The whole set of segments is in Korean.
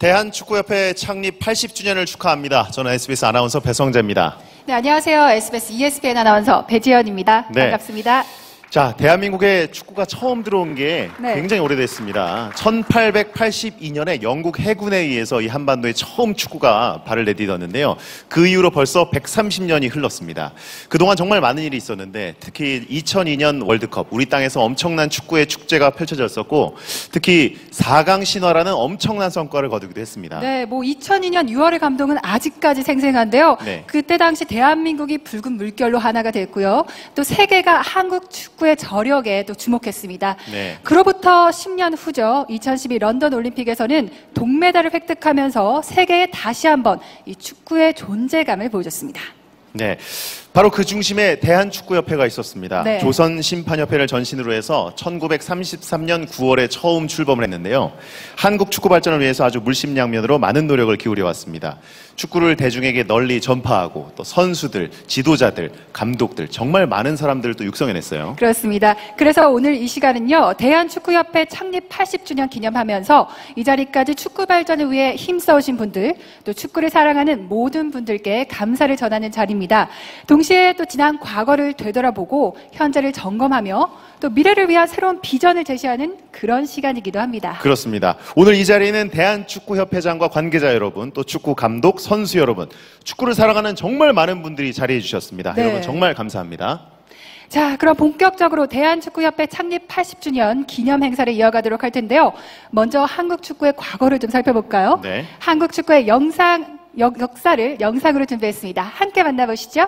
대한축구협회 창립 80주년을 축하합니다. 저는 SBS 아나운서 배성재입니다. 네, 안녕하세요. SBS ESPN 아나운서 배지연입니다. 네. 반갑습니다. 자, 대한민국에 축구가 처음 들어온 게 네. 굉장히 오래됐습니다. 1882년에 영국 해군에 의해서 이 한반도에 처음 축구가 발을 내딛었는데요. 그 이후로 벌써 130년이 흘렀습니다. 그동안 정말 많은 일이 있었는데 특히 2002년 월드컵 우리 땅에서 엄청난 축구의 축제가 펼쳐졌었고 특히 4강 신화라는 엄청난 성과를 거두기도 했습니다. 네, 2002년 6월의 감동은 아직까지 생생한데요. 네. 그때 당시 대한민국이 붉은 물결로 하나가 됐고요. 또 세계가 한국 축구의 저력에 또 주목했습니다. 네. 그로부터 10년 후죠. 2012 런던 올림픽에서는 동메달을 획득하면서 세계에 다시 한번 이 축구의 존재감을 보여줬습니다. 네, 바로 그 중심에 대한축구협회가 있었습니다. 네. 조선심판협회를 전신으로 해서 1933년 9월에 처음 출범을 했는데요. 한국 축구 발전을 위해서 아주 물심양면으로 많은 노력을 기울여왔습니다. 축구를 대중에게 널리 전파하고 또 선수들, 지도자들, 감독들 정말 많은 사람들을 또 육성해냈어요. 그렇습니다. 그래서 오늘 이 시간은요. 대한축구협회 창립 80주년 기념하면서 이 자리까지 축구 발전을 위해 힘써오신 분들, 또 축구를 사랑하는 모든 분들께 감사를 전하는 자리입니다. 동시에 또 지난 과거를 되돌아보고 현재를 점검하며 또 미래를 위한 새로운 비전을 제시하는 그런 시간이기도 합니다. 그렇습니다. 오늘 이 자리에는 대한축구협회장과 관계자 여러분, 또 축구 감독, 선수 여러분, 축구를 사랑하는 정말 많은 분들이 자리해 주셨습니다. 네. 여러분 정말 감사합니다. 자, 그럼 본격적으로 대한축구협회 창립 80주년 기념 행사를 이어가도록 할 텐데요. 먼저 한국 축구의 과거를 좀 살펴볼까요? 네. 한국 축구의 역사를 영상으로 준비했습니다. 함께 만나보시죠.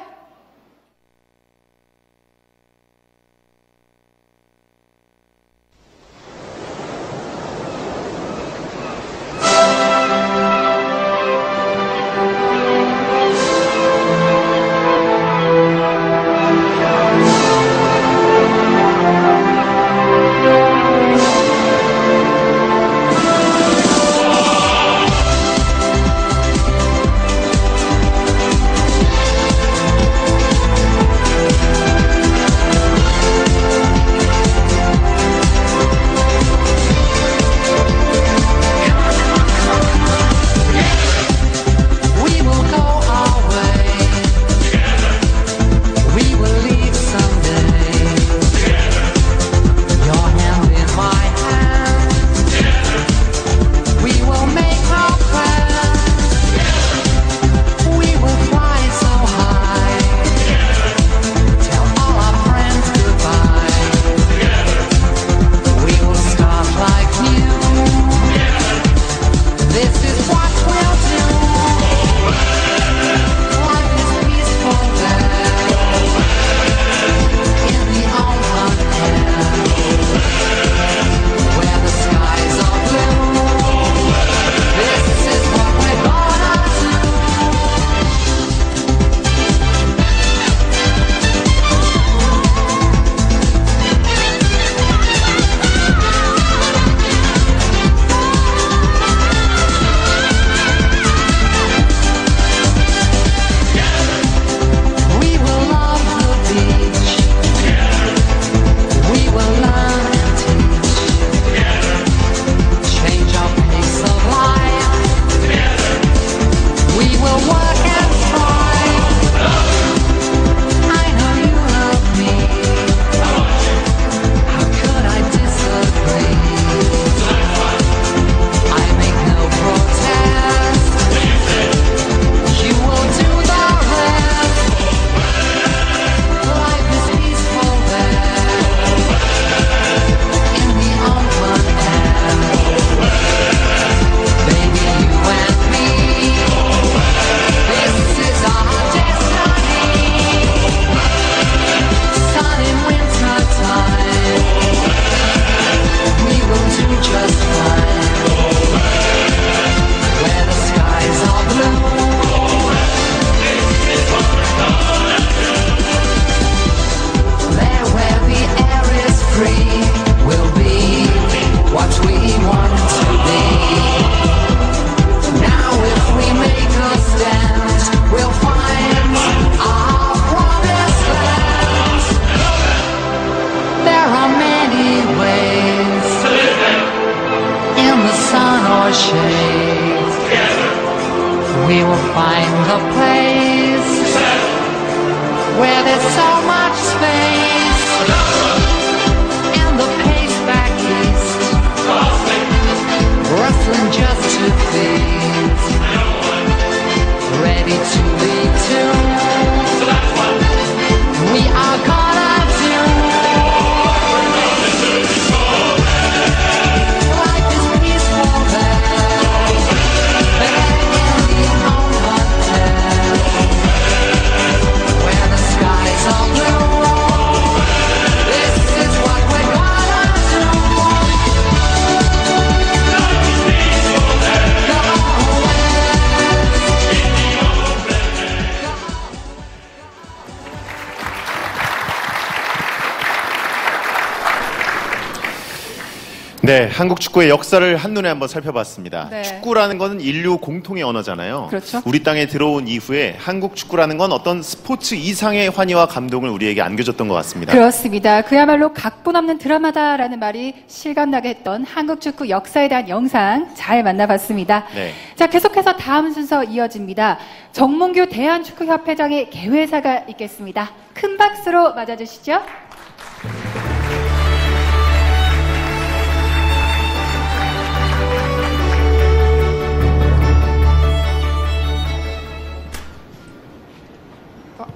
네, 한국 축구의 역사를 한눈에 한번 살펴봤습니다. 네. 축구라는 것은 인류 공통의 언어잖아요. 그렇죠. 우리 땅에 들어온 이후에 한국 축구라는 건 어떤 스포츠 이상의 환희와 감동을 우리에게 안겨줬던 것 같습니다. 그렇습니다. 그야말로 각본 없는 드라마다라는 말이 실감나게 했던 한국 축구 역사에 대한 영상 잘 만나봤습니다. 네. 자, 계속해서 다음 순서 이어집니다. 정몽규 대한축구협회장의 개회사가 있겠습니다. 큰 박수로 맞아주시죠.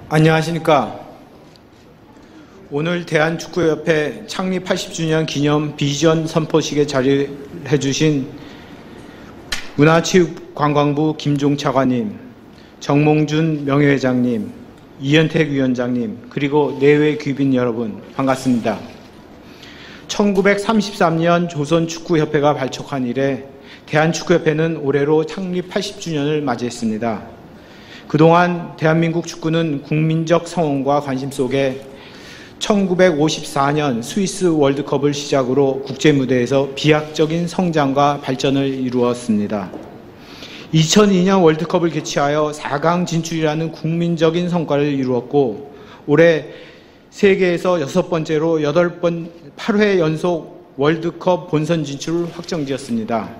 안녕하십니까. 오늘 대한축구협회 창립 80주년 기념 비전 선포식에 자리해 주신 문화체육관광부 김종 차관님, 정몽준 명예회장님, 이현택 위원장님, 그리고 내외 귀빈 여러분 반갑습니다. 1933년 조선축구협회가 발족한 이래 대한축구협회는 올해로 창립 80주년을 맞이했습니다. 그동안 대한민국 축구는 국민적 성원과 관심 속에 1954년 스위스 월드컵을 시작으로 국제무대에서 비약적인 성장과 발전을 이루었습니다. 2002년 월드컵을 개최하여 4강 진출이라는 국민적인 성과를 이루었고 올해 세계에서 6번째로 8회 연속 월드컵 본선 진출을 확정지었습니다.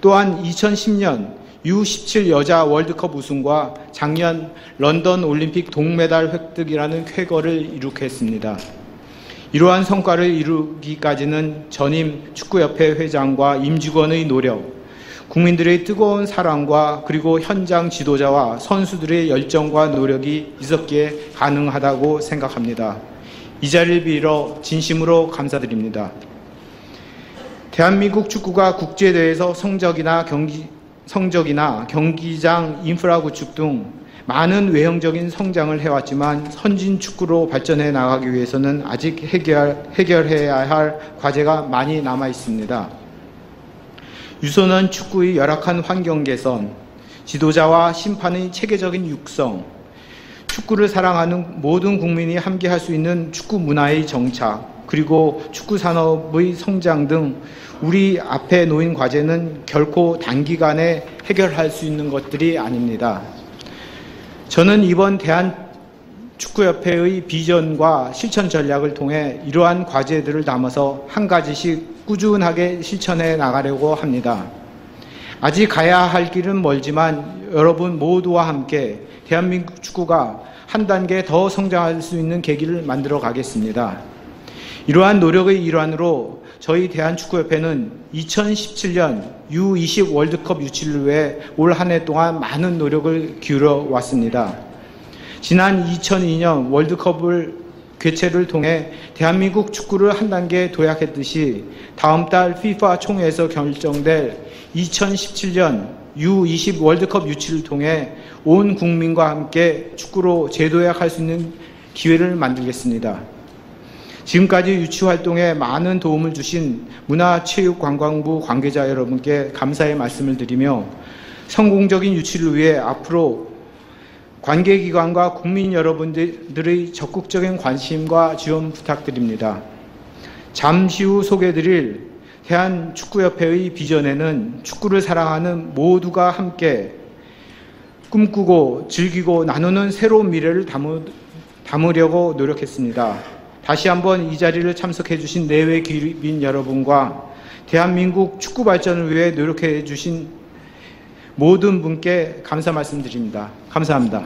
또한 2010년 U17 여자 월드컵 우승과 작년 런던 올림픽 동메달 획득이라는 쾌거를 이룩했습니다. 이러한 성과를 이루기까지는 전임 축구협회 회장과 임직원의 노력, 국민들의 뜨거운 사랑과 그리고 현장 지도자와 선수들의 열정과 노력이 있었기에 가능하다고 생각합니다. 이 자리를 빌어 진심으로 감사드립니다. 대한민국 축구가 국제대회에서 성적이나 경기장 인프라 구축 등 많은 외형적인 성장을 해왔지만 선진 축구로 발전해 나가기 위해서는 아직 해결해야 할 과제가 많이 남아 있습니다. 유소년 축구의 열악한 환경 개선, 지도자와 심판의 체계적인 육성, 축구를 사랑하는 모든 국민이 함께 할 수 있는 축구 문화의 정착, 그리고 축구 산업의 성장 등 우리 앞에 놓인 과제는 결코 단기간에 해결할 수 있는 것들이 아닙니다. 저는 이번 대한축구협회의 비전과 실천 전략을 통해 이러한 과제들을 담아서 한 가지씩 꾸준하게 실천해 나가려고 합니다. 아직 가야 할 길은 멀지만 여러분 모두와 함께 대한민국 축구가 한 단계 더 성장할 수 있는 계기를 만들어 가겠습니다. 이러한 노력의 일환으로 저희 대한축구협회는 2017년 U20 월드컵 유치를 위해 올 한 해 동안 많은 노력을 기울여 왔습니다. 지난 2002년 월드컵을 개최를 통해 대한민국 축구를 한 단계 도약했듯이 다음 달 FIFA 총회에서 결정될 2017년 U20 월드컵 유치를 통해 온 국민과 함께 축구로 재도약할 수 있는 기회를 만들겠습니다. 지금까지 유치 활동에 많은 도움을 주신 문화체육관광부 관계자 여러분께 감사의 말씀을 드리며 성공적인 유치를 위해 앞으로 관계기관과 국민 여러분들의 적극적인 관심과 지원 부탁드립니다. 잠시 후 소개해드릴 대한축구협회의 비전에는 축구를 사랑하는 모두가 함께 꿈꾸고 즐기고 나누는 새로운 미래를 담으려고 노력했습니다. 다시 한번 이 자리를 참석해 주신 내외 귀빈 여러분과 대한민국 축구 발전을 위해 노력해 주신 모든 분께 감사 말씀드립니다. 감사합니다.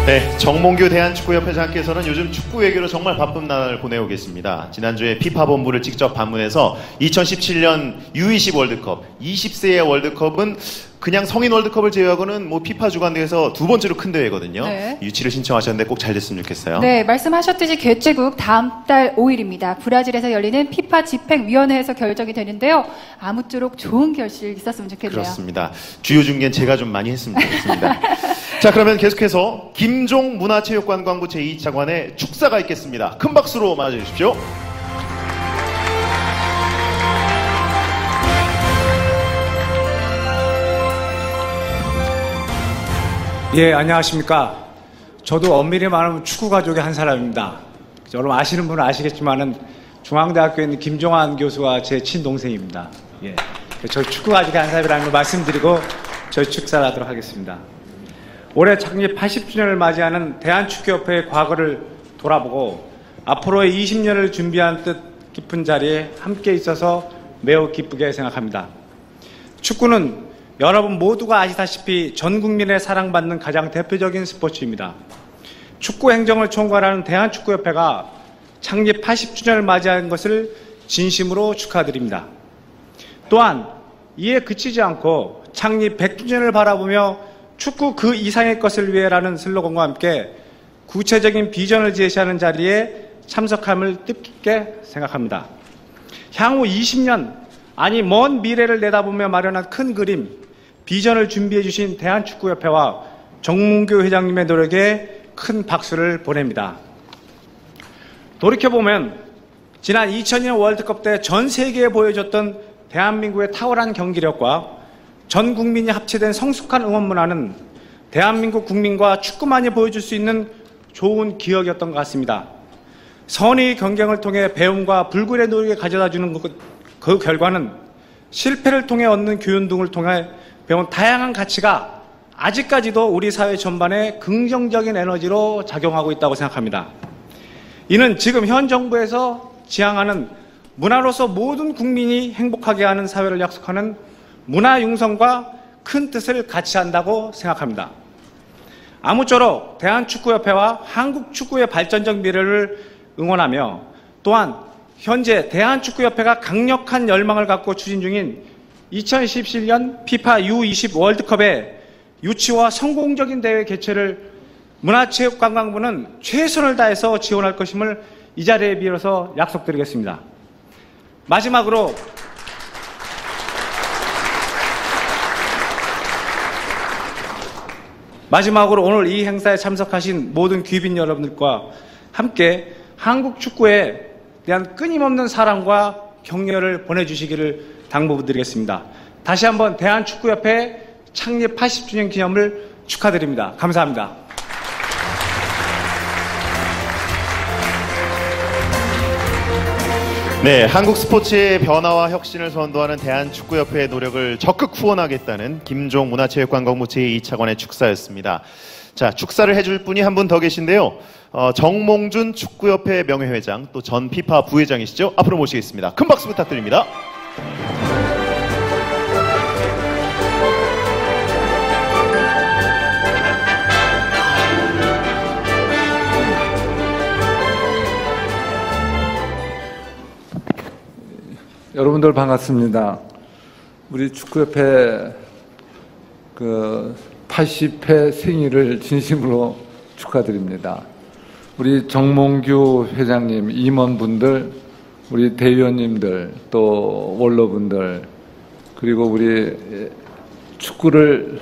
네, 정몽규 대한축구협회장께서는 요즘 축구 외교로 정말 바쁜 날을 보내고 계십니다. 지난주에 피파 본부를 직접 방문해서 2017년 U20 월드컵, 20세의 월드컵은 그냥 성인 월드컵을 제외하고는 뭐 피파 주관대회에서 두 번째로 큰 대회거든요. 네. 유치를 신청하셨는데 꼭 잘 됐으면 좋겠어요. 네, 말씀하셨듯이 개최국 다음 달 5일입니다. 브라질에서 열리는 피파 집행위원회에서 결정이 되는데요. 아무쪼록 좋은 결실 있었으면 좋겠네요. 그렇습니다. 주요 중계는 제가 좀 많이 했으면 좋겠습니다. 자, 그러면 계속해서 김종 문화체육관광부 제2차관의 축사가 있겠습니다. 큰 박수로 맞아주십시오. 예, 안녕하십니까. 저도 엄밀히 말하면 축구 가족의 한 사람입니다. 여러분 아시는 분은 아시겠지만은 중앙대학교에 있는 김종환 교수가 제 친동생입니다. 예. 저희 축구 가족의 한 사람이라는 걸 말씀드리고 저희 축사를 하도록 하겠습니다. 올해 창립 80주년을 맞이하는 대한축구협회의 과거를 돌아보고 앞으로의 20년을 준비한 뜻 깊은 자리에 함께 있어서 매우 기쁘게 생각합니다. 축구는 여러분 모두가 아시다시피 전 국민의 사랑받는 가장 대표적인 스포츠입니다. 축구 행정을 총괄하는 대한축구협회가 창립 80주년을 맞이한 것을 진심으로 축하드립니다. 또한 이에 그치지 않고 창립 100주년을 바라보며 축구 그 이상의 것을 위해라는 슬로건과 함께 구체적인 비전을 제시하는 자리에 참석함을 뜻깊게 생각합니다. 향후 20년, 아니 먼 미래를 내다보며 마련한 큰 그림, 비전을 준비해 주신 대한축구협회와 정몽규 회장님의 노력에 큰 박수를 보냅니다. 돌이켜보면 지난 2002년 월드컵 때 전 세계에 보여줬던 대한민국의 탁월한 경기력과 전 국민이 합체된 성숙한 응원 문화는 대한민국 국민과 축구만이 보여줄 수 있는 좋은 기억이었던 것 같습니다. 선의 경쟁을 통해 배움과 불굴의 노력에 가져다주는 그 결과는 실패를 통해 얻는 교훈 등을 통해 배운 다양한 가치가 아직까지도 우리 사회 전반에 긍정적인 에너지로 작용하고 있다고 생각합니다. 이는 지금 현 정부에서 지향하는 문화로서 모든 국민이 행복하게 하는 사회를 약속하는 문화 융성과 큰 뜻을 같이 한다고 생각합니다. 아무쪼록 대한축구협회와 한국 축구의 발전적 미래를 응원하며 또한 현재 대한축구협회가 강력한 열망을 갖고 추진 중인 2017년 피파 U20 월드컵의 유치와 성공적인 대회 개최를 문화체육관광부는 최선을 다해서 지원할 것임을 이 자리에 빌어서 약속드리겠습니다. 마지막으로 오늘 이 행사에 참석하신 모든 귀빈 여러분들과 함께 한국 축구에 대한 끊임없는 사랑과 격려를 보내주시기를 당부드리겠습니다. 다시 한번 대한축구협회 창립 80주년 기념을 축하드립니다. 감사합니다. 네, 한국 스포츠의 변화와 혁신을 선도하는 대한축구협회의 노력을 적극 후원하겠다는 김종 문화체육관광부 제2차관의 축사였습니다. 자, 축사를 해줄 분이 한 분 더 계신데요. 정몽준 축구협회 명예회장, 또 전 피파 부회장이시죠. 앞으로 모시겠습니다. 큰 박수 부탁드립니다. 여러분들 반갑습니다. 우리 축구협회 80회 생일을 진심으로 축하드립니다. 우리 정몽규 회장님, 임원분들, 우리 대위원님들, 또 원로분들, 그리고 우리 축구를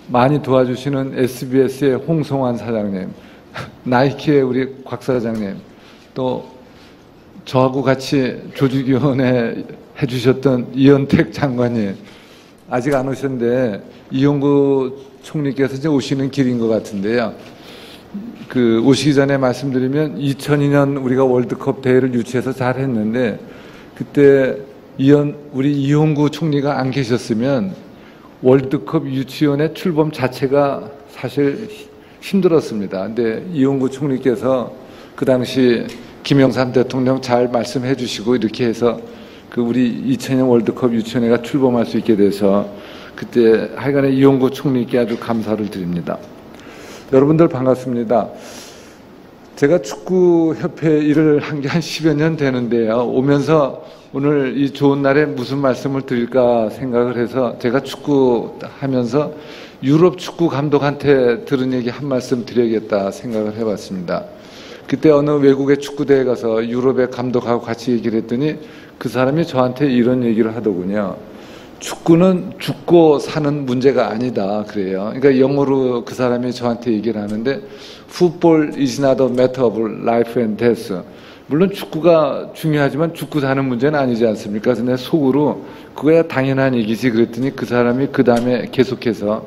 많이 도와주시는 SBS의 홍성환 사장님, 나이키의 우리 곽 사장님, 또 저하고 같이 조직위원회 해주셨던 이현택 장관님, 아직 안 오셨는데 이용구 총리께서 이제 오시는 길인 것 같은데요. 오시기 전에 말씀드리면 2002년 우리가 월드컵 대회를 유치해서 잘 했는데 그때 우리 이용구 총리가 안 계셨으면 월드컵 유치원의 출범 자체가 사실 힘들었습니다. 근데 이용구 총리께서 그 당시 김영삼 대통령 잘 말씀해 주시고 이렇게 해서 우리 2002년 월드컵 유치원회가 출범할 수 있게 돼서 그때 하여간에 이용구 총리께 아주 감사를 드립니다. 여러분들 반갑습니다. 제가 축구협회 일을 한 게 한 10여 년 되는데요. 오면서 오늘 이 좋은 날에 무슨 말씀을 드릴까 생각을 해서 제가 축구하면서 유럽 축구 감독한테 들은 얘기 한 말씀 드려야겠다 생각을 해봤습니다. 그때 어느 외국의 축구대회 가서 유럽의 감독하고 같이 얘기를 했더니 그 사람이 저한테 이런 얘기를 하더군요. 축구는 죽고 사는 문제가 아니다 그래요. 그러니까 영어로 그 사람이 저한테 얘기를 하는데 Football is not a matter of life and death. 물론 축구가 중요하지만 죽고 사는 문제는 아니지 않습니까? 그래서 내 속으로 그거야 당연한 얘기지 그랬더니 그 사람이 그 다음에 계속해서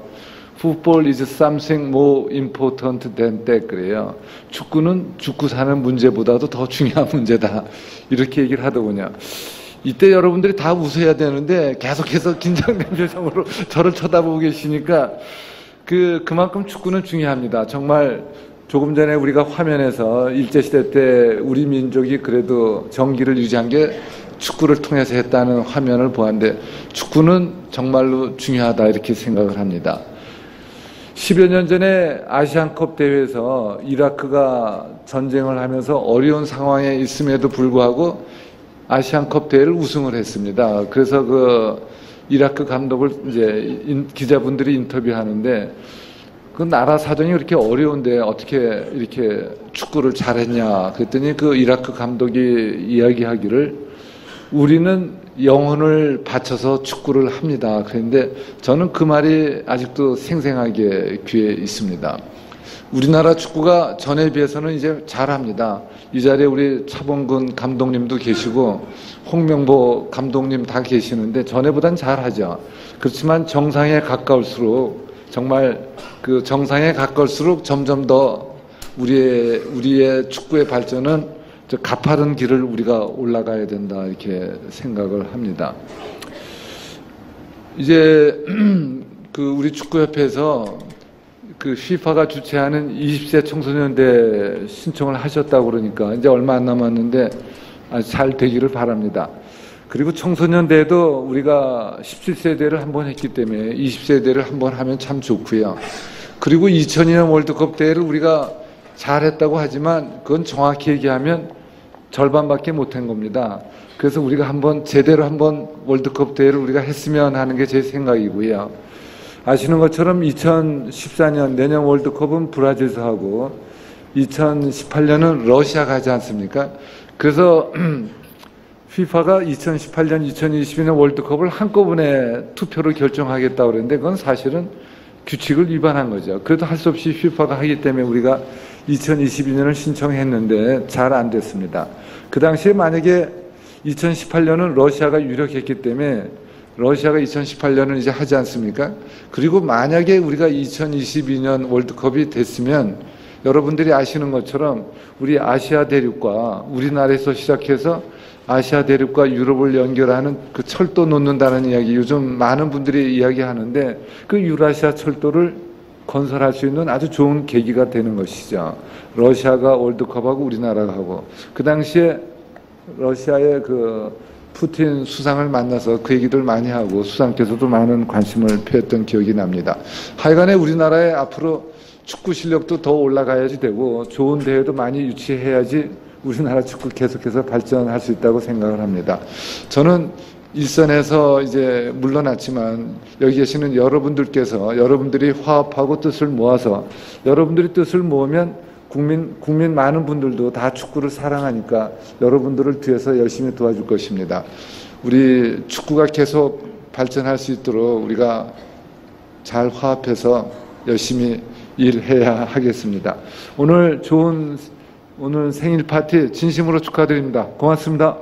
Football is something more important than that 그래요. 축구는 죽고 사는 문제보다도 더 중요한 문제다. 이렇게 얘기를 하더군요. 이때 여러분들이 다 웃어야 되는데 계속해서 긴장된 표정으로 저를 쳐다보고 계시니까 그만큼 축구는 중요합니다. 정말 조금 전에 우리가 화면에서 일제시대 때 우리 민족이 그래도 정기를 유지한 게 축구를 통해서 했다는 화면을 보았는데 축구는 정말로 중요하다 이렇게 생각을 합니다. 10여 년 전에 아시안컵 대회에서 이라크가 전쟁을 하면서 어려운 상황에 있음에도 불구하고 아시안컵 대회를 우승을 했습니다. 그래서 그 이라크 감독을 이제 기자분들이 인터뷰하는데 그 나라 사정이 그렇게 어려운데 어떻게 이렇게 축구를 잘했냐 그랬더니 그 이라크 감독이 이야기하기를 우리는 영혼을 바쳐서 축구를 합니다. 그런데 저는 그 말이 아직도 생생하게 귀에 있습니다. 우리나라 축구가 전에 비해서는 이제 잘합니다. 이 자리에 우리 차범근 감독님도 계시고 홍명보 감독님 다 계시는데 전에보단 잘하죠. 그렇지만 정상에 가까울수록 정말 그 정상에 가까울수록 점점 더 우리의 축구의 발전은 가파른 길을 우리가 올라가야 된다 이렇게 생각을 합니다. 이제 그 우리 축구협회에서 그 FIFA가 주최하는 20세 청소년대 신청을 하셨다고 그러니까 이제 얼마 안 남았는데 잘 되기를 바랍니다. 그리고 청소년대도 우리가 17세대를 한번 했기 때문에 20세대를 한번 하면 참 좋고요. 그리고 2002년 월드컵 대회를 우리가 잘했다고 하지만 그건 정확히 얘기하면 절반밖에 못한 겁니다. 그래서 우리가 한번 제대로 한번 월드컵 대회를 우리가 했으면 하는 게 제 생각이고요. 아시는 것처럼 2014년 내년 월드컵은 브라질에서 하고 2018년은 러시아가 하지 않습니까? 그래서 FIFA가 2018년, 2022년 월드컵을 한꺼번에 투표로 결정하겠다고 그랬는데 그건 사실은 규칙을 위반한 거죠. 그래도 할 수 없이 FIFA가 하기 때문에 우리가 2022년을 신청했는데 잘 안 됐습니다. 그 당시에 만약에 2018년은 러시아가 유력했기 때문에 러시아가 2018년은 이제 하지 않습니까? 그리고 만약에 우리가 2022년 월드컵이 됐으면 여러분들이 아시는 것처럼 우리 아시아 대륙과 우리나라에서 시작해서 아시아 대륙과 유럽을 연결하는 그 철도 놓는다는 이야기 요즘 많은 분들이 이야기하는데 그 유라시아 철도를 건설할 수 있는 아주 좋은 계기가 되는 것이죠. 러시아가 월드컵하고 우리나라가 하고 그 당시에 러시아의 그 푸틴 수상을 만나서 그 얘기들 많이 하고 수상께서도 많은 관심을 표했던 기억이 납니다. 하여간에 우리나라의 앞으로 축구 실력도 더 올라가야지 되고 좋은 대회도 많이 유치해야지 우리나라 축구 계속해서 발전할 수 있다고 생각을 합니다. 저는 일선에서 이제 물러났지만 여기 계시는 여러분들께서 여러분들이 화합하고 뜻을 모아서 여러분들이 뜻을 모으면 국민 많은 분들도 다 축구를 사랑하니까 여러분들을 뒤에서 열심히 도와줄 것입니다. 우리 축구가 계속 발전할 수 있도록 우리가 잘 화합해서 열심히 일해야 하겠습니다. 오늘 생일 파티 진심으로 축하드립니다. 고맙습니다.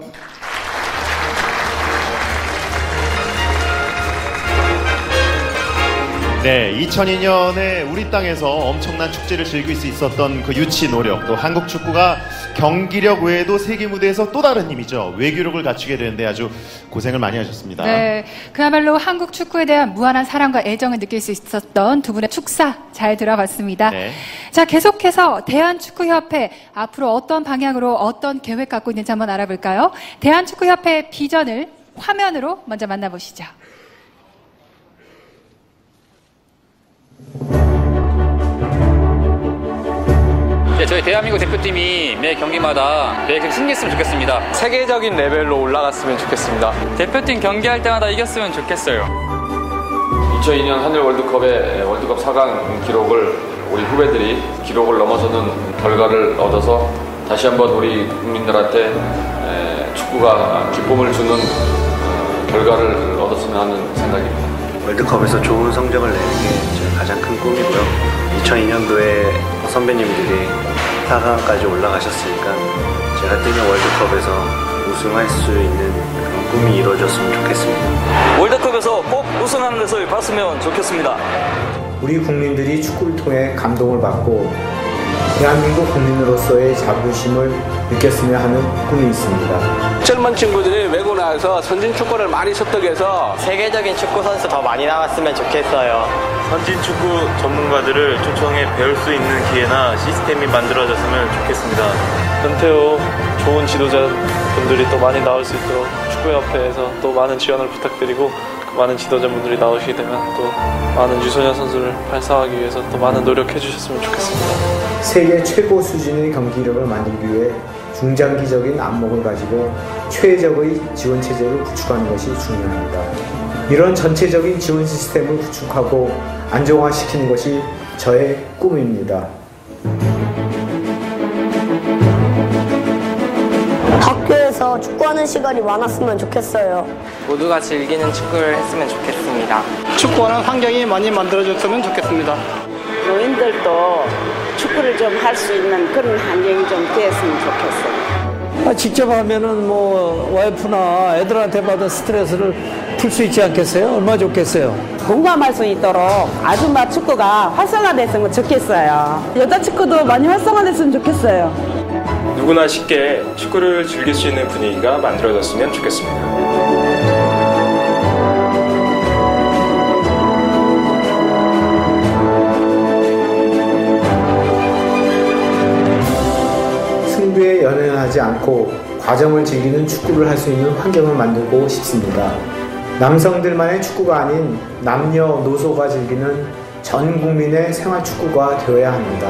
네, 2002년에 우리 땅에서 엄청난 축제를 즐길 수 있었던 그 유치 노력, 또 한국 축구가 경기력 외에도 세계 무대에서 또 다른 힘이죠. 외교력을 갖추게 되는데 아주 고생을 많이 하셨습니다. 네, 그야말로 한국 축구에 대한 무한한 사랑과 애정을 느낄 수 있었던 두 분의 축사 잘 들어봤습니다. 네. 자, 계속해서 대한축구협회 앞으로 어떤 방향으로 어떤 계획 갖고 있는지 한번 알아볼까요? 대한축구협회 비전을 화면으로 먼저 만나보시죠. 네, 저희 대한민국 대표팀이 매 경기마다 매일 승리했으면 좋겠습니다. 세계적인 레벨로 올라갔으면 좋겠습니다. 대표팀 경기할 때마다 이겼으면 좋겠어요. 2002년 한일 월드컵의 월드컵 4강 기록을 우리 후배들이 기록을 넘어서는 결과를 얻어서 다시 한번 우리 국민들한테 축구가 기쁨을 주는 결과를 얻었으면 하는 생각입니다. 월드컵에서 좋은 성적을 내는 게 제 가장 큰 꿈이고요. 2002년도에 선배님들이 4강까지 올라가셨으니까 제가 뛰는 월드컵에서 우승할 수 있는 그런 꿈이 이루어졌으면 좋겠습니다. 월드컵에서 꼭 우승하는 것을 봤으면 좋겠습니다. 우리 국민들이 축구를 통해 감동을 받고 대한민국 국민으로서의 자부심을 느꼈으면 하는 꿈이 있습니다. 젊은 친구들이 외국 나와서 선진 축구를 많이 습득해서 세계적인 축구 선수 더 많이 나왔으면 좋겠어요. 선진 축구 전문가들을 초청해 배울 수 있는 기회나 시스템이 만들어졌으면 좋겠습니다. 은퇴 후 좋은 지도자분들이 또 많이 나올 수 있도록 축구협회에서 또 많은 지원을 부탁드리고 많은 지도자분들이 나오시게 되면 또 많은 유소년 선수를 발사하기 위해서 또 많은 노력해 주셨으면 좋겠습니다. 세계 최고 수준의 경기력을 만들기 위해 중장기적인 안목을 가지고 최적의 지원 체제를 구축하는 것이 중요합니다. 이런 전체적인 지원 시스템을 구축하고 안정화시키는 것이 저의 꿈입니다. 학교에서 축구하는 시간이 많았으면 좋겠어요. 모두가 즐기는 축구를 했으면 좋겠습니다. 축구하는 환경이 많이 만들어졌으면 좋겠습니다. 노인들도 축구를 좀 할 수 있는 그런 환경이 좀 됐으면 좋겠어요. 직접 하면은 뭐 와이프나 애들한테 받은 스트레스를 풀 수 있지 않겠어요? 얼마나 좋겠어요? 공감할 수 있도록 아줌마 축구가 활성화됐으면 좋겠어요. 여자 축구도 많이 활성화됐으면 좋겠어요. 누구나 쉽게 축구를 즐길 수 있는 분위기가 만들어졌으면 좋겠습니다. 승부에 연연하지 않고 과정을 즐기는 축구를 할 수 있는 환경을 만들고 싶습니다. 남성들만의 축구가 아닌 남녀노소가 즐기는 전 국민의 생활 축구가 되어야 합니다.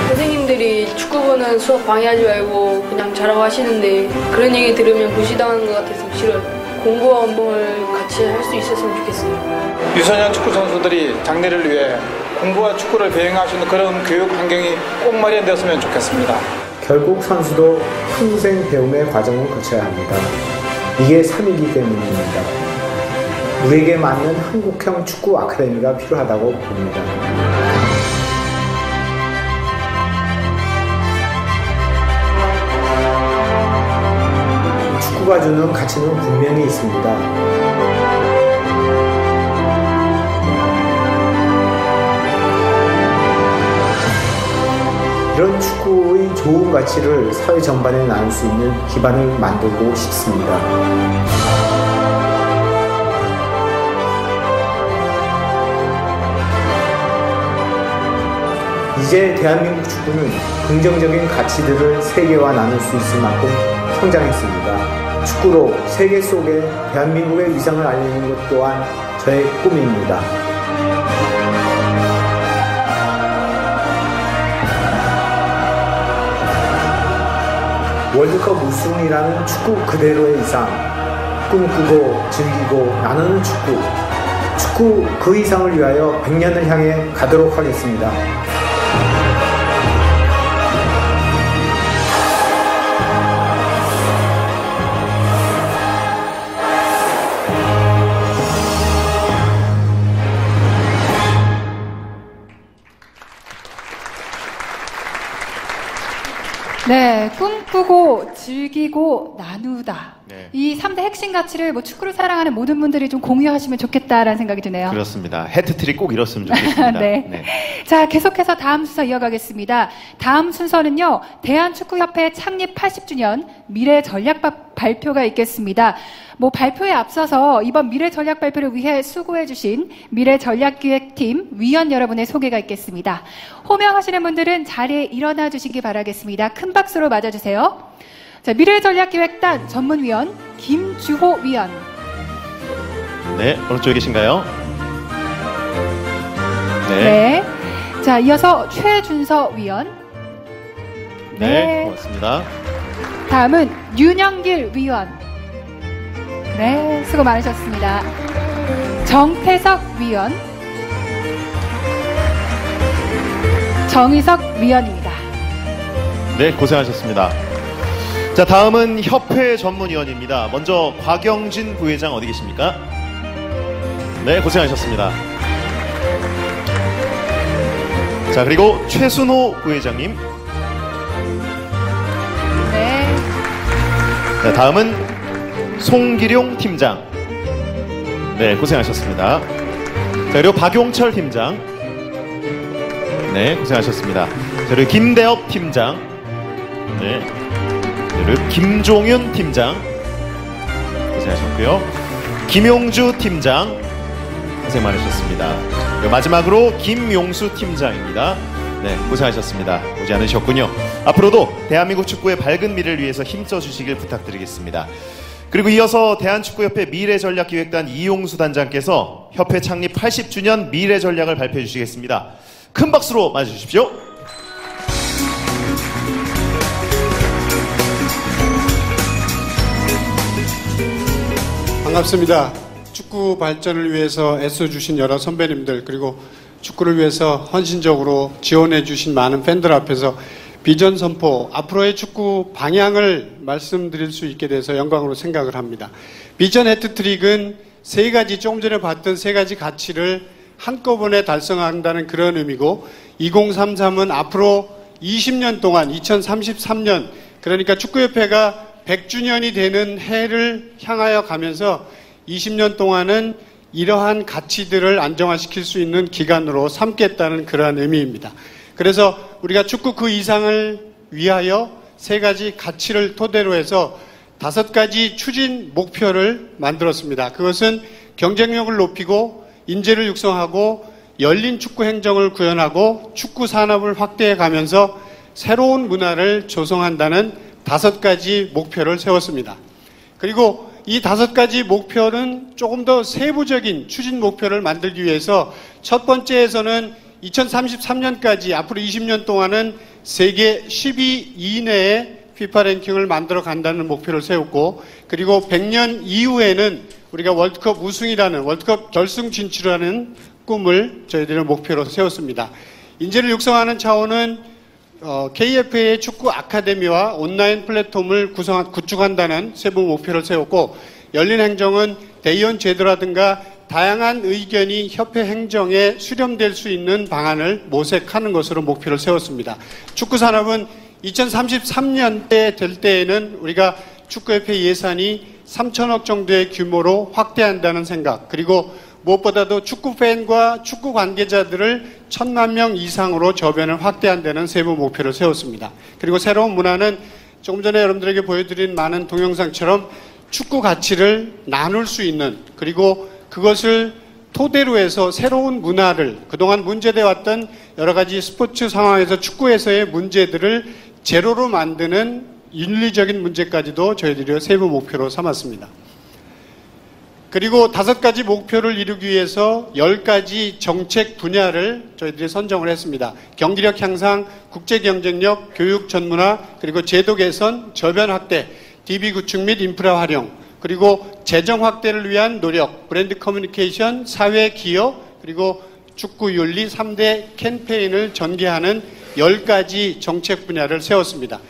선생님들이 축구 보는 수업 방해하지 말고 그냥 잘하고 하시는데 그런 얘기 들으면 무시당하는 것 같아서 싫어요. 공부와 운동을 같이 할 수 있었으면 좋겠어요. 유소년 축구 선수들이 장래를 위해 공부와 축구를 병행할 수 있는 그런 교육 환경이 꼭 마련되었으면 좋겠습니다. 결국 선수도 평생 배움의 과정을 거쳐야 합니다. 이게 삶이기 때문입니다. 우리에게 맞는 한국형 축구 아카데미가 필요하다고 봅니다. 축구가 주는 가치는 분명히 있습니다. 이런 축구의 좋은 가치를 사회 전반에 나눌 수 있는 기반을 만들고 싶습니다. 이제 대한민국 축구는 긍정적인 가치들을 세계화 나눌 수 있을 만큼 성장했습니다. 축구로 세계 속에 대한민국의 위상을 알리는 것 또한 저의 꿈입니다. 월드컵 우승이라는 축구 그대로의 이상, 꿈꾸고 즐기고 나누는 축구, 축구 그 이상을 위하여 100년을 향해 가도록 하겠습니다. 네, 꿈꾸고 즐기고 나누다. 네. 이 3대 핵심 가치를 뭐 축구를 사랑하는 모든 분들이 좀 공유하시면 좋겠다라는 생각이 드네요. 그렇습니다. 해트트릭 꼭 이뤘으면 좋겠습니다. 네. 네. 자, 계속해서 다음 순서 이어가겠습니다. 다음 순서는요, 대한축구협회 창립 80주년 미래 전략 발표가 있겠습니다. 뭐 발표에 앞서서 이번 미래 전략 발표를 위해 수고해주신 미래 전략기획팀 위원 여러분의 소개가 있겠습니다. 호명하시는 분들은 자리에 일어나 주시기 바라겠습니다. 큰 박수로 맞아주세요. 자, 미래 전략기획단 전문위원 김주호 위원. 네, 오른쪽에 계신가요? 네. 네. 자, 이어서 최준서 위원. 네, 고맙습니다. 다음은 윤영길 위원. 네, 수고 많으셨습니다. 정태석 위원, 정희석 위원입니다. 네, 고생하셨습니다. 자, 다음은 협회 전문위원입니다. 먼저 곽영진 부회장 어디 계십니까? 네, 고생하셨습니다. 자, 그리고 최순호 부회장님. 네, 다음은 송기룡 팀장. 네, 고생하셨습니다. 자, 그리고 박용철 팀장. 네, 고생하셨습니다. 자, 그리고 김대업 팀장. 네. 그리고 김종윤 팀장. 고생하셨고요. 김용주 팀장. 고생 많으셨습니다. 그리고 마지막으로 김용수 팀장입니다. 네, 고생하셨습니다. 오지 않으셨군요. 앞으로도 대한민국 축구의 밝은 미래를 위해서 힘써 주시길 부탁드리겠습니다. 그리고 이어서 대한축구협회 미래전략기획단 이용수 단장께서 협회 창립 80주년 미래전략을 발표해 주시겠습니다. 큰 박수로 맞아주십시오. 반갑습니다. 축구 발전을 위해서 애써주신 여러 선배님들, 그리고 축구를 위해서 헌신적으로 지원해주신 많은 팬들 앞에서 비전 선포, 앞으로의 축구 방향을 말씀드릴 수 있게 돼서 영광으로 생각을 합니다. 비전 해트트릭은 세 가지, 조금 전에 봤던 세 가지 가치를 한꺼번에 달성한다는 그런 의미고, 2033은 앞으로 20년 동안 2033년, 그러니까 축구협회가 100주년이 되는 해를 향하여 가면서 20년 동안은 이러한 가치들을 안정화시킬 수 있는 기간으로 삼겠다는 그러한 의미입니다. 그래서 우리가 축구 그 이상을 위하여 세 가지 가치를 토대로 해서 5가지 추진 목표를 만들었습니다. 그것은 경쟁력을 높이고 인재를 육성하고 열린 축구 행정을 구현하고 축구 산업을 확대해 가면서 새로운 문화를 조성한다는 5가지 목표를 세웠습니다. 그리고 이 5가지 목표는 조금 더 세부적인 추진 목표를 만들기 위해서 첫 번째에서는 2033년까지 앞으로 20년 동안은 세계 10위 이내에 FIFA 랭킹을 만들어 간다는 목표를 세웠고, 그리고 100년 이후에는 우리가 월드컵 우승이라는, 월드컵 결승 진출하는 꿈을 저희들은 목표로 세웠습니다. 인재를 육성하는 차원은 KFA의 축구 아카데미와 온라인 플랫폼을 구축한다는 세부 목표를 세웠고, 열린 행정은 대의원 제도라든가 다양한 의견이 협회 행정에 수렴될 수 있는 방안을 모색하는 것으로 목표를 세웠습니다. 축구 산업은 2033년대 될 때에는 우리가 축구협회 예산이 3천억 정도의 규모로 확대한다는 생각, 그리고 무엇보다도 축구 팬과 축구 관계자들을 1,000만 명 이상으로 저변을 확대한다는 세부 목표를 세웠습니다. 그리고 새로운 문화는 조금 전에 여러분들에게 보여드린 많은 동영상처럼 축구 가치를 나눌 수 있는, 그리고 그것을 토대로 해서 새로운 문화를, 그동안 문제되어 왔던 여러 가지 스포츠 상황에서 축구에서의 문제들을 제로로 만드는 윤리적인 문제까지도 저희들이 세부 목표로 삼았습니다. 그리고 5가지 목표를 이루기 위해서 10가지 정책 분야를 저희들이 선정을 했습니다. 경기력 향상, 국제 경쟁력, 교육 전문화, 그리고 제도 개선, 저변 확대, DB 구축 및 인프라 활용, 그리고 재정 확대를 위한 노력, 브랜드 커뮤니케이션, 사회 기여, 그리고 축구 윤리 3대 캠페인을 전개하는 10가지 정책 분야를 세웠습니다.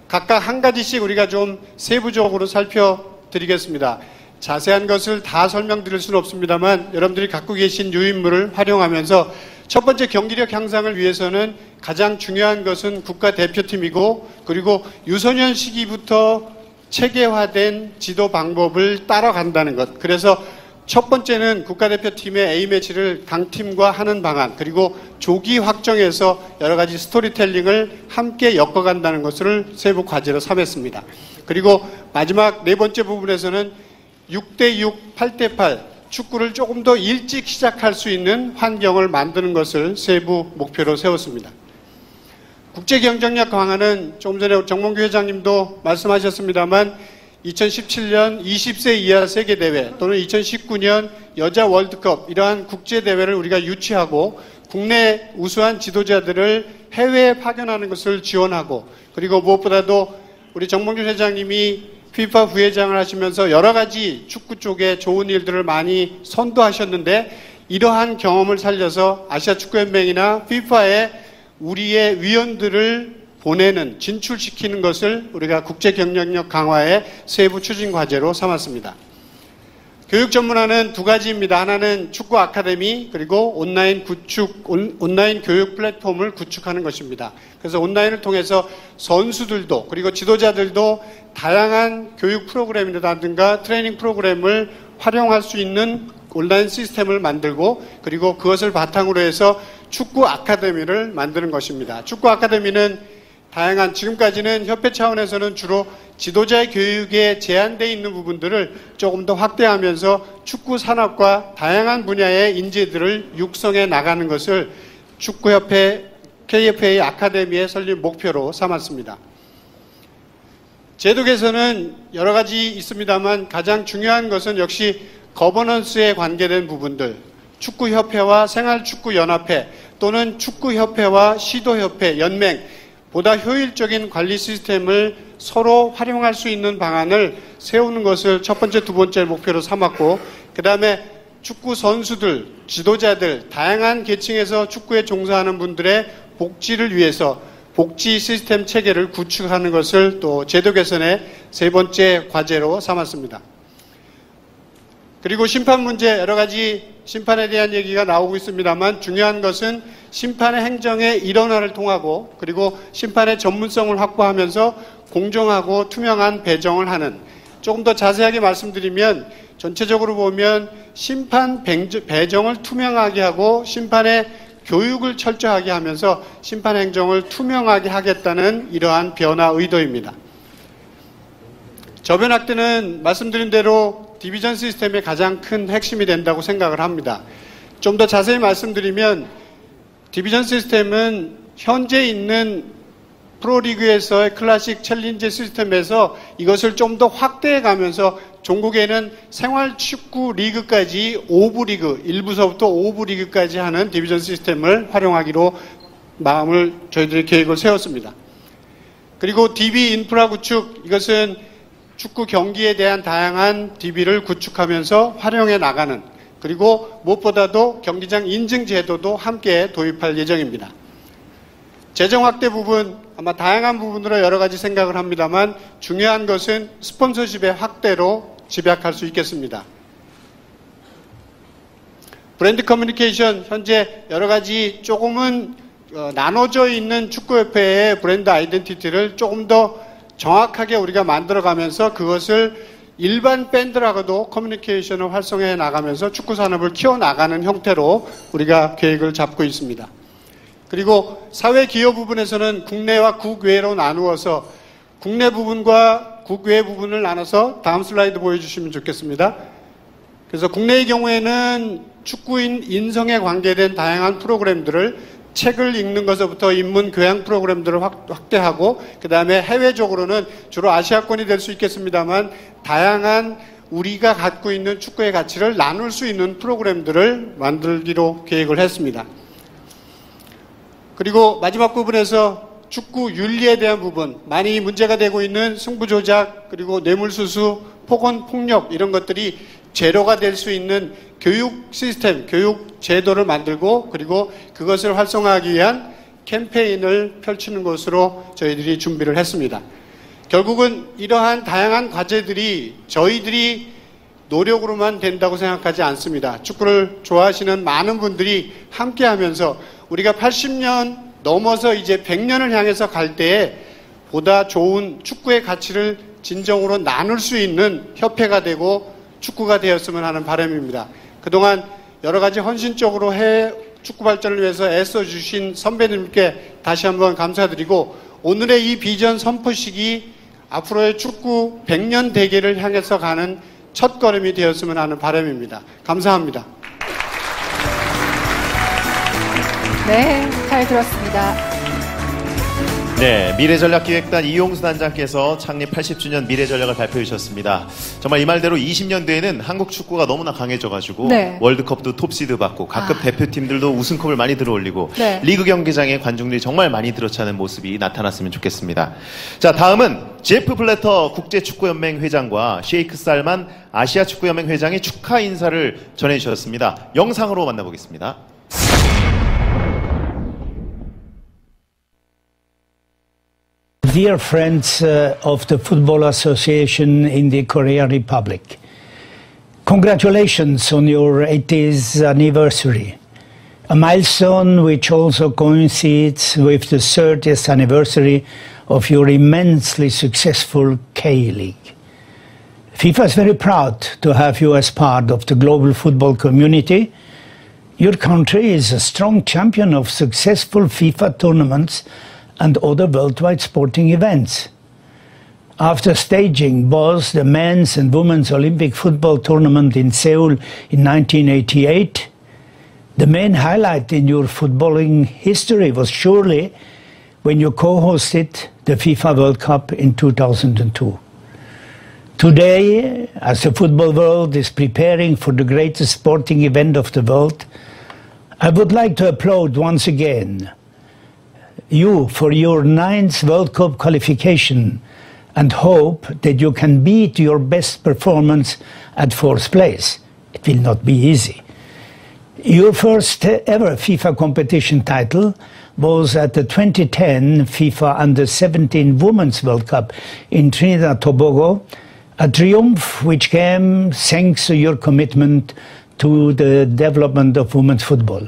각각 한 가지씩 우리가 좀 세부적으로 살펴드리겠습니다. 자세한 것을 다 설명드릴 수는 없습니다만 여러분들이 갖고 계신 유인물을 활용하면서 첫 번째 경기력 향상을 위해서는 가장 중요한 것은 국가대표팀이고, 그리고 유소년 시기부터 체계화된 지도 방법을 따라간다는 것. 그래서 첫 번째는 국가대표팀의 A매치를 강팀과 하는 방안, 그리고 조기 확정해서 여러 가지 스토리텔링을 함께 엮어간다는 것을 세부 과제로 삼았습니다. 그리고 마지막 네 번째 부분에서는 6대6, 8대8 축구를 조금 더 일찍 시작할 수 있는 환경을 만드는 것을 세부 목표로 세웠습니다. 국제 경쟁력 강화는 조금 전에 정몽규 회장님도 말씀하셨습니다만 2017년 20세 이하 세계대회 또는 2019년 여자 월드컵, 이러한 국제대회를 우리가 유치하고 국내 우수한 지도자들을 해외에 파견하는 것을 지원하고, 그리고 무엇보다도 우리 정몽규 회장님이 FIFA 부회장을 하시면서 여러 가지 축구 쪽에 좋은 일들을 많이 선도하셨는데, 이러한 경험을 살려서 아시아축구연맹이나 FIFA에 우리의 위원들을 보내는, 진출시키는 것을 우리가 국제 경쟁력 강화의 세부 추진 과제로 삼았습니다. 교육 전문화는 두 가지입니다. 하나는 축구 아카데미, 그리고 온라인 교육 플랫폼을 구축하는 것입니다. 그래서 온라인을 통해서 선수들도, 그리고 지도자들도 다양한 교육 프로그램이라든가 트레이닝 프로그램을 활용할 수 있는 온라인 시스템을 만들고, 그리고 그것을 바탕으로 해서 축구 아카데미를 만드는 것입니다. 축구 아카데미는 다양한, 지금까지는 협회 차원에서는 주로 지도자의 교육에 제한되어 있는 부분들을 조금 더 확대하면서 축구 산업과 다양한 분야의 인재들을 육성해 나가는 것을 축구협회 KFA 아카데미의 설립 목표로 삼았습니다. 제도 개선은 여러 가지 있습니다만 가장 중요한 것은 역시 거버넌스에 관계된 부분들, 축구협회와 생활축구연합회 또는 축구협회와 시도협회, 연맹, 보다 효율적인 관리 시스템을 서로 활용할 수 있는 방안을 세우는 것을 첫 번째, 두 번째 목표로 삼았고, 그 다음에 축구 선수들, 지도자들, 다양한 계층에서 축구에 종사하는 분들의 복지를 위해서 복지 시스템 체계를 구축하는 것을 또 제도 개선의 세 번째 과제로 삼았습니다. 그리고 심판 문제, 여러 가지 심판에 대한 얘기가 나오고 있습니다만 중요한 것은 심판의 행정의 일원화를 통하고, 그리고 심판의 전문성을 확보하면서 공정하고 투명한 배정을 하는, 조금 더 자세하게 말씀드리면 전체적으로 보면 심판 배정을 투명하게 하고 심판의 교육을 철저하게 하면서 심판 행정을 투명하게 하겠다는 이러한 변화 의도입니다. 저변 확대는 말씀드린 대로 디비전 시스템의 가장 큰 핵심이 된다고 생각을 합니다. 좀 더 자세히 말씀드리면 디비전 시스템은 현재 있는 프로리그에서의 클래식 챌린지 시스템에서 이것을 좀 더 확대해 가면서 종국에는 생활축구 리그까지 5부 리그, 1부서부터 5부 리그까지 하는 디비전 시스템을 활용하기로 저희들이 계획을 세웠습니다. 그리고 DB 인프라 구축, 이것은 축구 경기에 대한 다양한 DB를 구축하면서 활용해 나가는, 그리고 무엇보다도 경기장 인증 제도도 함께 도입할 예정입니다. 재정 확대 부분, 아마 다양한 부분으로 여러 가지 생각을 합니다만 중요한 것은 스폰서십의 확대로 집약할 수 있겠습니다. 브랜드 커뮤니케이션, 현재 여러 가지 조금은 나눠져 있는 축구협회의 브랜드 아이덴티티를 조금 더 정확하게 우리가 만들어가면서 그것을 일반 밴드라고도 커뮤니케이션을 활성화해 나가면서 축구 산업을 키워나가는 형태로 우리가 계획을 잡고 있습니다. 그리고 사회 기여 부분에서는 국내와 국외로 나누어서 국내 부분과 국외 부분을 나눠서 다음 슬라이드 보여주시면 좋겠습니다. 그래서 국내의 경우에는 축구인 인성에 관계된 다양한 프로그램들을 책을 읽는 것부터 인문 교양 프로그램들을 확대하고, 그 다음에 해외적으로는 주로 아시아권이 될 수 있겠습니다만 다양한 우리가 갖고 있는 축구의 가치를 나눌 수 있는 프로그램들을 만들기로 계획을 했습니다. 그리고 마지막 부분에서 축구 윤리에 대한 부분, 많이 문제가 되고 있는 승부 조작, 그리고 뇌물수수, 폭언, 폭력 이런 것들이 제로가 될 수 있는 교육 시스템, 교육 제도를 만들고, 그리고 그것을 활성화하기 위한 캠페인을 펼치는 것으로 저희들이 준비를 했습니다. 결국은 이러한 다양한 과제들이 저희들이 노력으로만 된다고 생각하지 않습니다. 축구를 좋아하시는 많은 분들이 함께 하면서 우리가 80년 넘어서 이제 100년을 향해서 갈 때에 보다 좋은 축구의 가치를 진정으로 나눌 수 있는 협회가 되고 축구가 되었으면 하는 바람입니다. 그동안 여러 가지 헌신적으로 축구 발전을 위해서 애써주신 선배님께 다시 한번 감사드리고, 오늘의 이 비전 선포식이 앞으로의 축구 100년 대계를 향해서 가는 첫걸음이 되었으면 하는 바람입니다. 감사합니다. 네, 잘 들었습니다. 네, 미래전략기획단 이용수 단장께서 창립 80주년 미래전략을 발표해 주셨습니다. 정말 이 말대로 20년대에는 한국 축구가 너무나 강해져가지고 네. 월드컵도 톱시드 받고 각급 대표팀들도 우승컵을 많이 들어올리고 네. 리그 경기장에 관중들이 정말 많이 들어차는 모습이 나타났으면 좋겠습니다. 자, 다음은 제프 플래터 국제축구연맹 회장과 셰이크 살만 아시아축구연맹 회장의 축하 인사를 전해주셨습니다. 영상으로 만나보겠습니다. Dear friends of the Football Association in the Korean Republic, Congratulations on your 80th anniversary, a milestone which also coincides with the 30th anniversary of your immensely successful K-League. FIFA is very proud to have you as part of the global football community. Your country is a strong champion of successful FIFA tournaments and other worldwide sporting events. After staging both the men's and women's Olympic football tournament in Seoul in 1988, the main highlight in your footballing history was surely when you co-hosted the FIFA World Cup in 2002. Today, as the football world is preparing for the greatest sporting event of the world, I would like to applaud once again you for your 9th World Cup qualification and hope that you can beat your best performance at 4th place. It will not be easy. Your first ever FIFA competition title was at the 2010 FIFA Under-17 Women's World Cup in Trinidad and Tobago, a triumph which came thanks to your commitment to the development of women's football.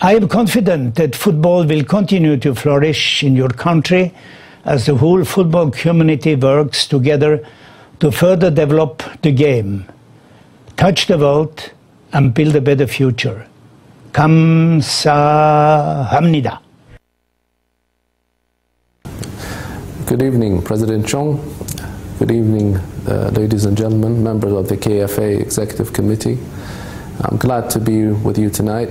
I am confident that football will continue to flourish in your country as the whole football community works together to further develop the game, touch the world, and build a better future. 감사합니다. Good evening, President Chong. Good evening, ladies and gentlemen, members of the KFA Executive Committee. I'm glad to be with you tonight,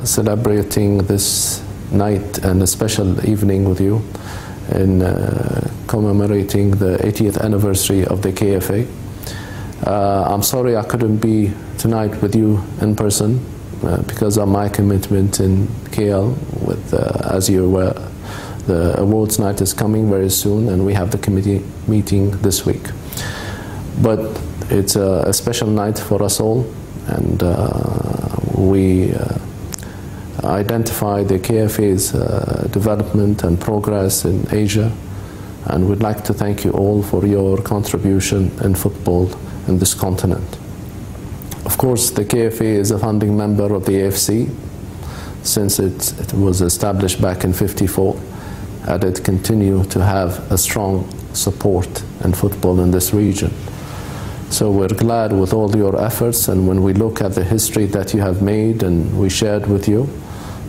celebrating this night and a special evening with you in commemorating the 80th anniversary of the KFA. I'm sorry I couldn't be tonight with you in person because of my commitment in KL. With, as you're aware, the awards night is coming very soon, and we have the committee meeting this week. But it's a special night for us all, and we identify the KFA's development and progress in Asia, and we'd like to thank you all for your contribution in football in this continent. Of course, the KFA is a founding member of the AFC since it was established back in '54, and it continues to have a strong support in football in this region. So we're glad with all your efforts, and when we look at the history that you have made and we shared with you,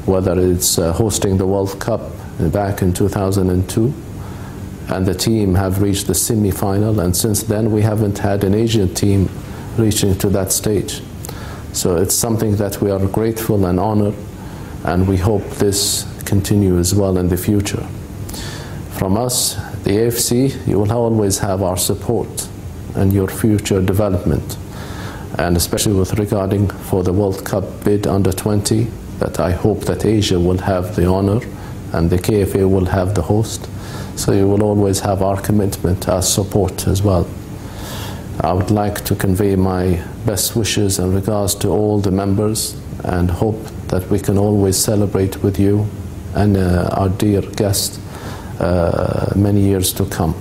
whether it's hosting the World Cup back in 2002, and the team have reached the semi-final, and since then we haven't had an Asian team reaching to that stage. So it's something that we are grateful and honored, and we hope this continues well in the future. From us, the AFC, you will always have our support and your future development, and especially with regarding for the World Cup bid under 20, that I hope that Asia will have the honor and the KFA will have the host. So you will always have our commitment, our support as well. I would like to convey my best wishes and regards to all the members, and hope that we can always celebrate with you and our dear guest many years to come.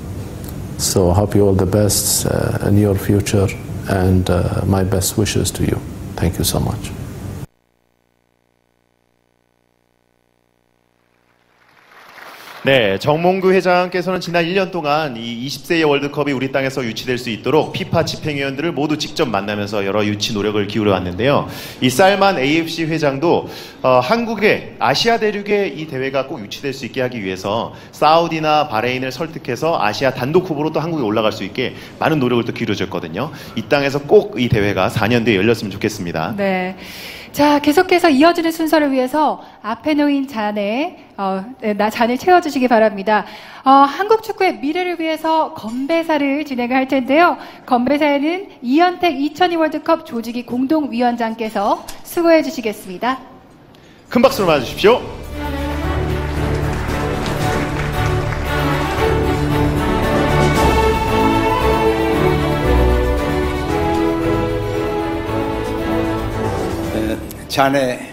So I hope you all the best in your future, and my best wishes to you. Thank you so much. 네, 정몽규 회장께서는 지난 1년 동안 이 20세의 월드컵이 우리 땅에서 유치될 수 있도록 피파 집행위원들을 모두 직접 만나면서 여러 유치 노력을 기울여 왔는데요. 이 살만 AFC 회장도 한국의 아시아 대륙에 이 대회가 꼭 유치될 수 있게 하기 위해서 사우디나 바레인을 설득해서 아시아 단독 후보로 또 한국에 올라갈 수 있게 많은 노력을 또 기울여줬거든요. 이 땅에서 꼭 이 대회가 4년 뒤에 열렸으면 좋겠습니다. 네. 자, 계속해서 이어지는 순서를 위해서 앞에 놓인 잔을 채워주시기 바랍니다. 한국 축구의 미래를 위해서 건배사를 진행을 할 텐데요. 건배사에는 이현택 2002 월드컵 조직위 공동위원장께서 수고해 주시겠습니다. 큰 박수로 맞아주십시오. 잔에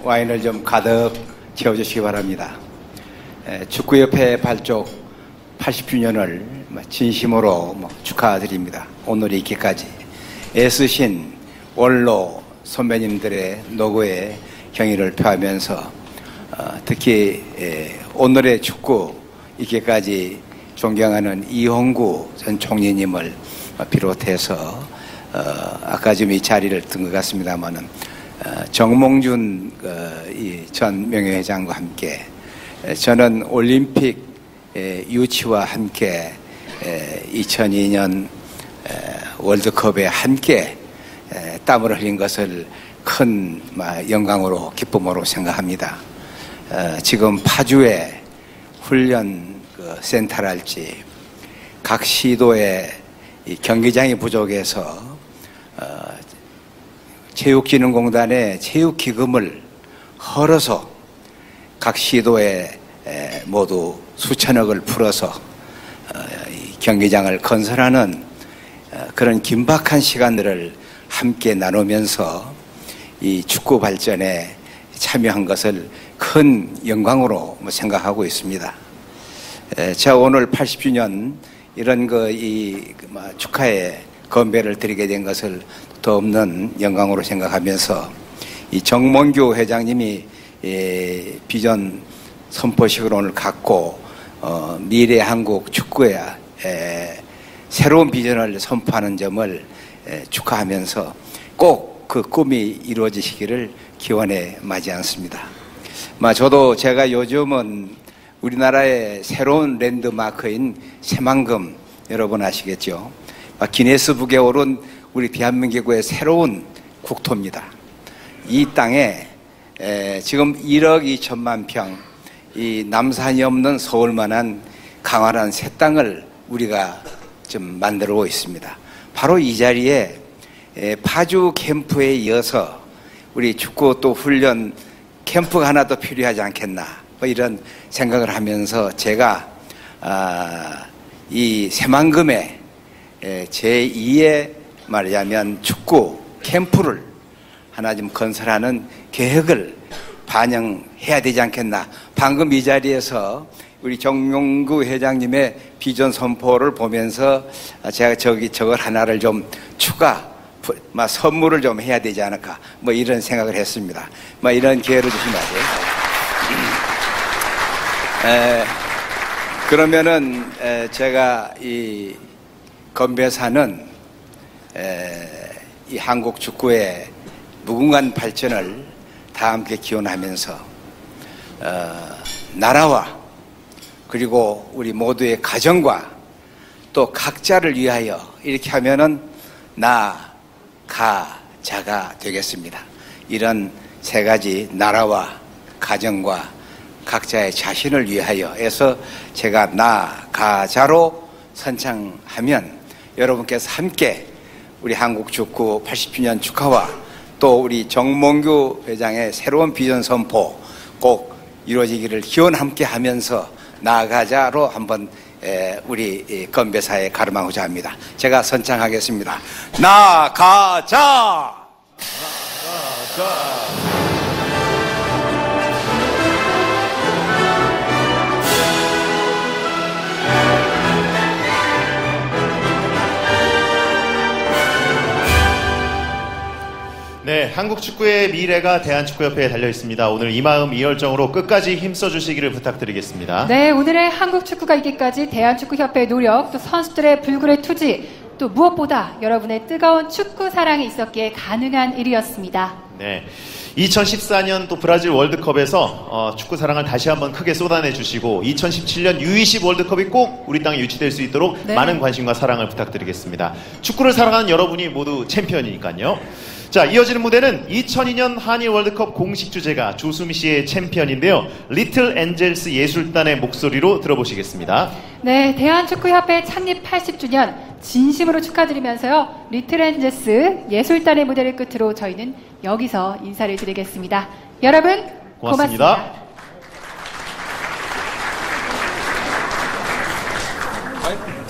와인을 좀 가득 채워주시기 바랍니다. 축구협회 발족 80주년을 진심으로 축하드립니다. 오늘 있기까지 애쓰신 원로 선배님들의 노고에 경의를 표하면서 특히 오늘의 축구 있기까지 존경하는 이홍구 전 총리님을 비롯해서 아까 좀 이 자리를 든 것 같습니다만은 정몽준 전 명예회장과 함께 저는 올림픽 유치와 함께 2002년 월드컵에 함께 땀을 흘린 것을 큰 영광으로 기쁨으로 생각합니다. 지금 파주의 훈련 센터랄지 각 시도의 경기장이 부족해서 체육진흥공단에 체육기금을 헐어서 각 시도에 모두 수천억을 풀어서 경기장을 건설하는 그런 긴박한 시간들을 함께 나누면서 이 축구 발전에 참여한 것을 큰 영광으로 생각하고 있습니다. 제가 오늘 80주년 이런 축하에 건배를 드리게 된 것을 더 없는 영광으로 생각하면서 이 정몽규 회장님이 비전 선포식을 오늘 갖고 미래 한국 축구에 새로운 비전을 선포하는 점을 축하하면서 꼭 그 꿈이 이루어지시기를 기원해 마지 않습니다. 저도 제가 요즘은 우리나라의 새로운 랜드마크인 새만금 여러분 아시겠죠? 기네스북에 오른 우리 대한민국의 새로운 국토입니다. 이 땅에 지금 1억 2천만 평, 이 남산이 없는 서울만한 강활한 새 땅을 우리가 좀 만들고 있습니다. 바로 이 자리에 파주 캠프에 이어서 우리 축구 또 훈련 캠프가 하나 더 필요하지 않겠나 이런 생각을 하면서 제가 이 새만금에 제2의 말하자면 축구 캠프를 하나 좀 건설하는 계획을 반영해야 되지 않겠나. 방금 이 자리에서 우리 정몽규 회장님의 비전 선포를 보면서 제가 저걸 하나를 좀 추가 선물을 좀 해야 되지 않을까 이런 생각을 했습니다. 이런 기회를 주신 것 같아요. 그러면은 제가 이 건배사는 이 한국 축구의 무궁한 발전을 다 함께 기원하면서 나라와 그리고 우리 모두의 가정과 또 각자를 위하여 이렇게 하면은 가자가 되겠습니다. 이런 세 가지 나라와 가정과 각자의 자신을 위하여 해서 제가 가자로 선창하면 여러분께서 함께 우리 한국 축구 80주년 축하와 또 우리 정몽규 회장의 새로운 비전 선포 꼭 이루어지기를 기원 함께 하면서 나아가자로 한번 우리 건배사에 가름하고자 합니다. 제가 선창하겠습니다. 나가자! 네, 한국 축구의 미래가 대한축구협회에 달려 있습니다. 오늘 이 마음 이 열정으로 끝까지 힘써 주시기를 부탁드리겠습니다. 네, 오늘의 한국 축구가 있기까지 대한축구협회의 노력, 또 선수들의 불굴의 투지, 또 무엇보다 여러분의 뜨거운 축구 사랑이 있었기에 가능한 일이었습니다. 네. 2014년 또 브라질 월드컵에서 축구 사랑을 다시 한번 크게 쏟아내 주시고 2017년 U20 월드컵이 꼭 우리 땅에 유치될 수 있도록 많은 관심과 사랑을 부탁드리겠습니다. 축구를 사랑하는 여러분이 모두 챔피언이니까요. 자, 이어지는 무대는 2002년 한일 월드컵 공식 주제가 조수미 씨의 챔피언인데요. 리틀 엔젤스 예술단의 목소리로 들어보시겠습니다. 네, 대한축구협회 창립 80주년 진심으로 축하드리면서요. 리틀 엔젤스 예술단의 무대를 끝으로 저희는 여기서 인사를 드리겠습니다. 여러분 고맙습니다. 고맙습니다.